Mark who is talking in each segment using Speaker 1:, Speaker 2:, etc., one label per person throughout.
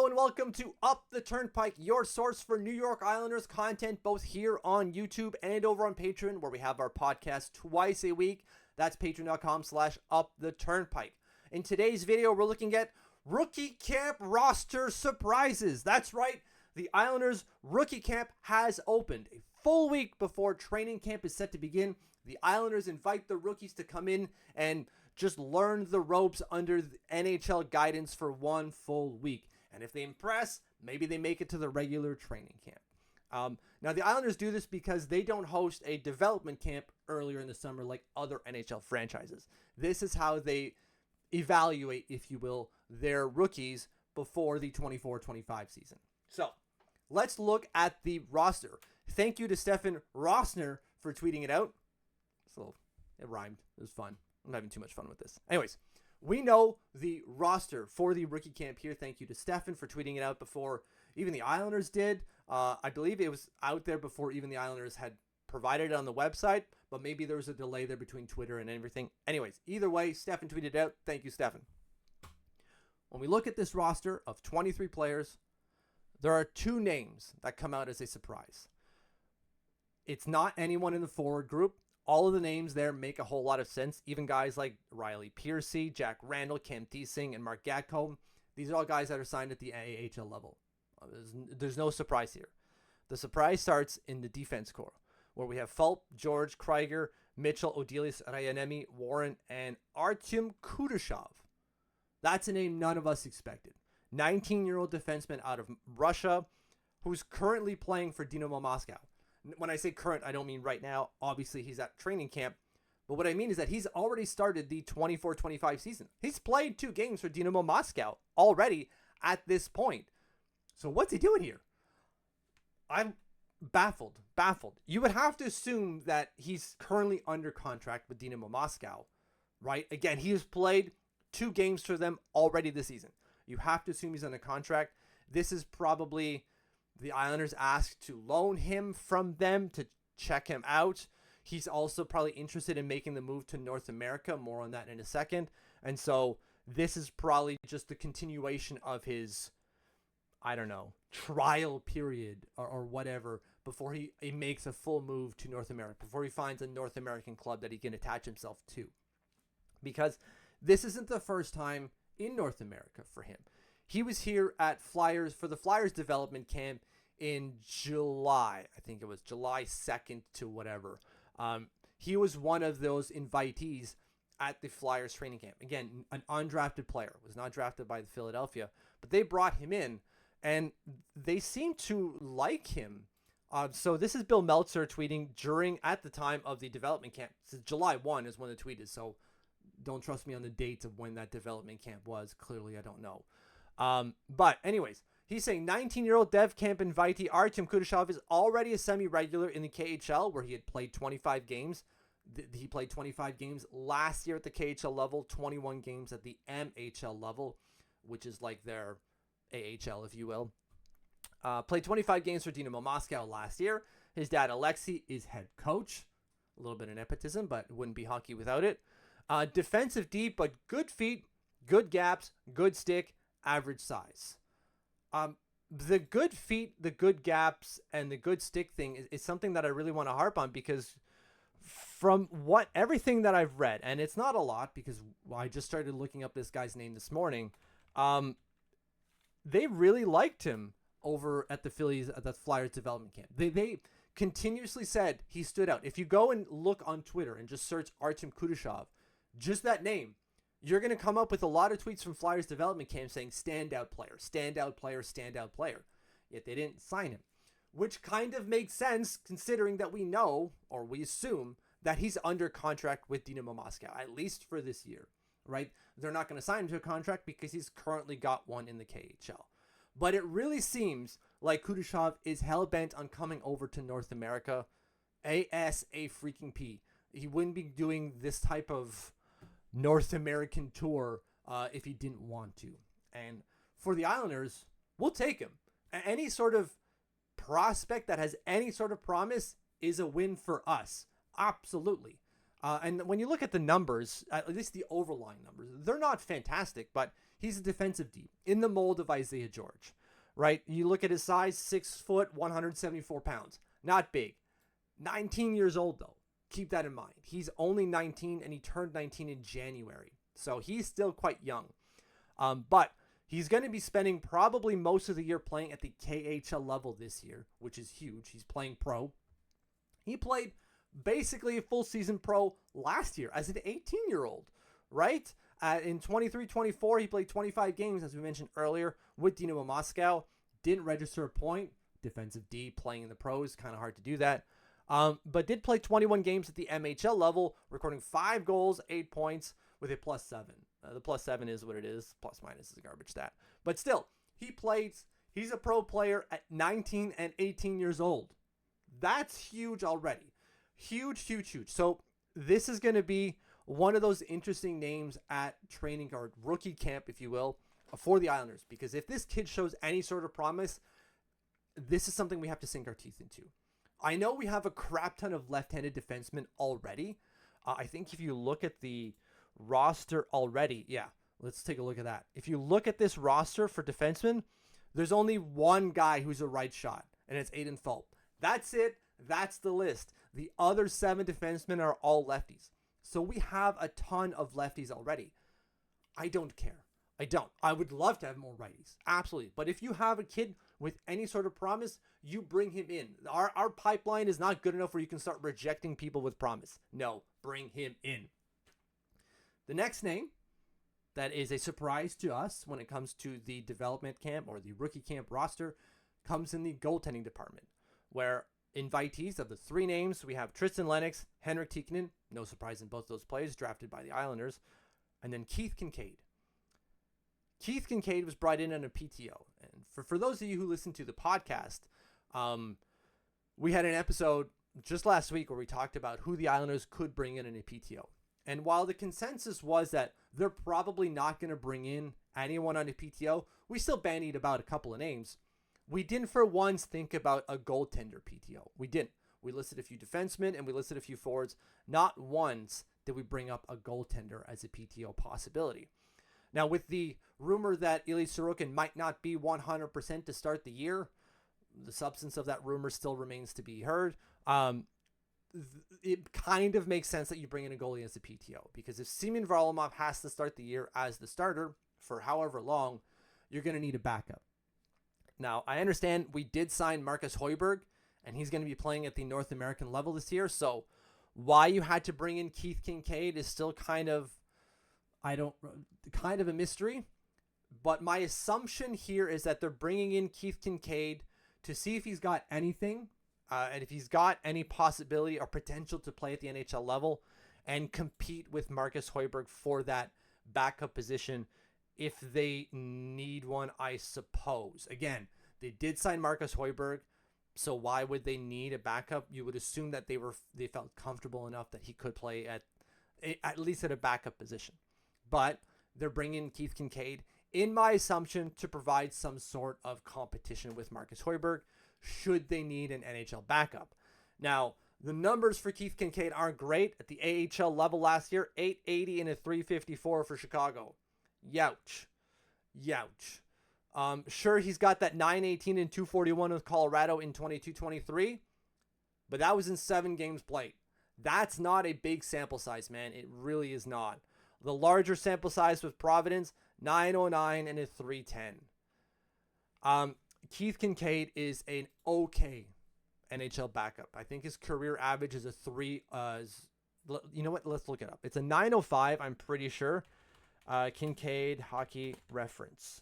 Speaker 1: Hello and welcome to Up the Turnpike, your source for New York Islanders content, both here on YouTube and over on Patreon, where we have our podcast twice a week. That's patreon.com/uptheturnpike. In today's video, we're looking at rookie camp roster surprises. That's right, the Islanders rookie camp has opened. A full week before training camp is set to begin, the Islanders invite the rookies to come in and just learn the ropes under the NHL guidance for one full week. And if they impress, maybe they make it to the regular training camp. Now, the Islanders do this because they don't host a development camp earlier in the summer like other NHL franchises. This is how they evaluate, if you will, their rookies before the 24-25 season. So, let's look at the roster. Thank you to Stefan Rosner for tweeting it out. So, it rhymed. It was fun. I'm having too much fun with this. Anyways, we know the roster for the rookie camp here. Thank you to Stefan for tweeting it out before even the Islanders did. I believe it was out there before even the Islanders had provided it on the website, but maybe there was a delay there between Twitter and everything. Anyways, either way, Stefan tweeted it out. Thank you, Stefan. When we look at this roster of 23 players, there are two names that come out as a surprise. It's not anyone in the forward group. All of the names there make a whole lot of sense. Even guys like Riley Piercy, Jack Randall, Cam Thiesing, and Mark Gatcomb. These are all guys that are signed at the AHL level. There's no surprise here. The surprise starts in the defense core, where we have Fulp, George, Krieger, Mitchell, Odelius, Rayanemi, Warren, and Artyom Kudashov. That's a name none of us expected. 19-year-old defenseman out of Russia who's currently playing for Dynamo Moscow. When I say current, I don't mean right now. Obviously, he's at training camp. But what I mean is that he's already started the 24-25 season. He's played 2 games for Dynamo Moscow already at this point. So what's he doing here? I'm baffled. You would have to assume that he's currently under contract with Dynamo Moscow, right? Again, he has played 2 games for them already this season. You have to assume he's under contract. This is probably the Islanders asked to loan him from them to check him out. He's also probably interested in making the move to North America. More on that in a second. And so this is probably just the continuation of his, trial period or whatever before he makes a full move to North America, before he finds a North American club that he can attach himself to. Because this isn't the first time in North America for him. He was here at Flyers for the Flyers development camp in July. I think it was July 2nd to whatever. He was one of those invitees at the Flyers training camp. Again, an undrafted player, was not drafted by the Philadelphia, but they brought him in and they seem to like him. So this is Bill Meltzer tweeting at the time of the development camp. So July 1 is when the tweet is. So don't trust me on the dates of when that development camp was. Clearly, I don't know. But anyways, he's saying 19-year-old dev camp invitee Artyom Kudashov is already a semi-regular in the KHL, where he had played 25 games. He played 25 games last year at the KHL level, 21 games at the MHL level, which is like their AHL, if you will. Played 25 games for Dynamo Moscow last year. His dad, Alexei, is head coach. A little bit of nepotism, but wouldn't be hockey without it. Defensive deep, but good feet, good gaps, good stick, average size. The good feet, the good gaps, and the good stick thing is something that I really want to harp on, because from everything that I've read, and it's not a lot because I just started looking up this guy's name this morning, they really liked him over at the Phillies, at the Flyers development camp. They continuously said he stood out. If you go and look on Twitter and just search Artyom Kudashov, just that name, you're going to come up with a lot of tweets from Flyers development camp saying standout player, standout player, standout player. Yet they didn't sign him, which kind of makes sense considering that we know, or we assume, that he's under contract with Dynamo Moscow, at least for this year, right? They're not going to sign him to a contract because he's currently got one in the KHL. But it really seems like Kudashov is hell-bent on coming over to North America ASAP. He wouldn't be doing this type of North American tour if he didn't want to. And for the Islanders, we'll take him. Any sort of prospect that has any sort of promise is a win for us. Absolutely. And when you look at the numbers, at least the overlying numbers, they're not fantastic, but he's a defensive D in the mold of Isaiah George, right? You look at his size, 6 foot, 174 pounds. Not big. 19 years old, though. Keep that in mind. He's only 19, and he turned 19 in January. So he's still quite young. But he's going to be spending probably most of the year playing at the KHL level this year, which is huge. He's playing pro. He played basically a full season pro last year as an 18-year-old, right? In 23-24, he played 25 games, as we mentioned earlier, with Dynamo Moscow. Didn't register a point. Defensive D playing in the pros, kind of hard to do that. But did play 21 games at the MHL level, recording 5 goals, 8 points with a +7. The +7 is what it is. Plus minus is a garbage stat. But still, he's a pro player at 19 and 18 years old. That's huge already. Huge. So this is going to be one of those interesting names at training or rookie camp, if you will, for the Islanders. Because if this kid shows any sort of promise, this is something we have to sink our teeth into. I know we have a crap ton of left-handed defensemen already. I think if you look at the roster already, let's take a look at that. If you look at this roster for defensemen, there's only one guy who's a right shot, and it's Aiden Fulp. That's it. That's the list. The other 7 defensemen are all lefties. So we have a ton of lefties already. I don't care. I don't. I would love to have more righties. Absolutely. But if you have a kid with any sort of promise, you bring him in. Our pipeline is not good enough where you can start rejecting people with promise. No, bring him in. The next name that is a surprise to us when it comes to the development camp or the rookie camp roster comes in the goaltending department, where invitees of the 3 names, we have Tristan Lennox, Henrik Tikkanen, no surprise in both those players, drafted by the Islanders, and then Keith Kinkaid. Keith Kinkaid was brought in on a PTO. And for those of you who listen to the podcast, we had an episode just last week where we talked about who the Islanders could bring in a PTO. And while the consensus was that they're probably not going to bring in anyone on a PTO, we still bandied about a couple of names. We didn't for once think about a goaltender PTO. We didn't. We listed a few defensemen and we listed a few forwards. Not once did we bring up a goaltender as a PTO possibility. Now, with the rumor that Ilya Sorokin might not be 100% to start the year, the substance of that rumor still remains to be heard. It kind of makes sense that you bring in a goalie as a PTO, because if Semyon Varlamov has to start the year as the starter for however long, you're going to need a backup. Now, I understand we did sign Marcus Hoiberg, and he's going to be playing at the North American level this year. So why you had to bring in Keith Kinkaid is still kind of a mystery. But my assumption here is that they're bringing in Keith Kinkaid to see if he's got anything, and if he's got any possibility or potential to play at the NHL level and compete with Marcus Hoiberg for that backup position if they need one, I suppose. Again, they did sign Marcus Hoiberg, so why would they need a backup? You would assume that they felt comfortable enough that he could play at least at a backup position. But they're bringing Keith Kinkaid, in my assumption, to provide some sort of competition with Marcus Hoiberg should they need an NHL backup. Now, the numbers for Keith Kinkaid aren't great. At the AHL level last year, .880 and a .354 for Chicago. Youch. Sure, he's got that .918 and .241 with Colorado in 22-23, but that was in 7 games played. That's not a big sample size, man. It really is not. The larger sample size with Providence, 909 and a .310. Keith Kinkaid is an okay NHL backup. I think his career average is a 3. You know what? Let's look it up. It's a 905, I'm pretty sure. Kinkaid hockey reference.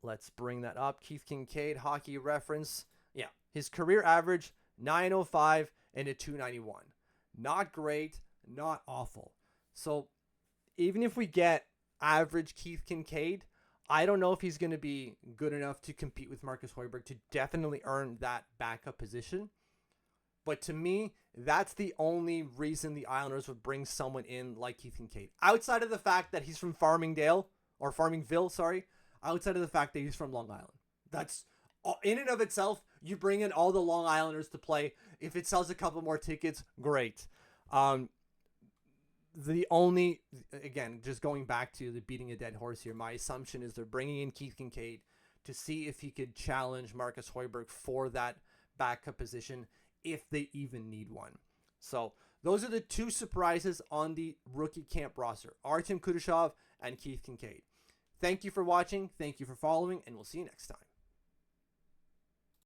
Speaker 1: Let's bring that up. Keith Kinkaid hockey reference. Yeah, his career average 905 and a 291. Not great, not awful. So even if we get average Keith Kinkaid, I don't know if he's going to be good enough to compete with Marcus Hoiberg to definitely earn that backup position. But to me, that's the only reason the Islanders would bring someone in like Keith Kinkaid. Outside of the fact that he's from Farmingville, outside of the fact that he's from Long Island. That's in and of itself, you bring in all the Long Islanders to play. If it sells a couple more tickets, great. Um, the only, again, just going back to the beating a dead horse here, my assumption is they're bringing in Keith Kinkaid to see if he could challenge Marcus Hoiberg for that backup position if they even need one. So those are the two surprises on the rookie camp roster, Artyom Kudashov and Keith Kinkaid. Thank you for watching. Thank you for following, and we'll see you next time.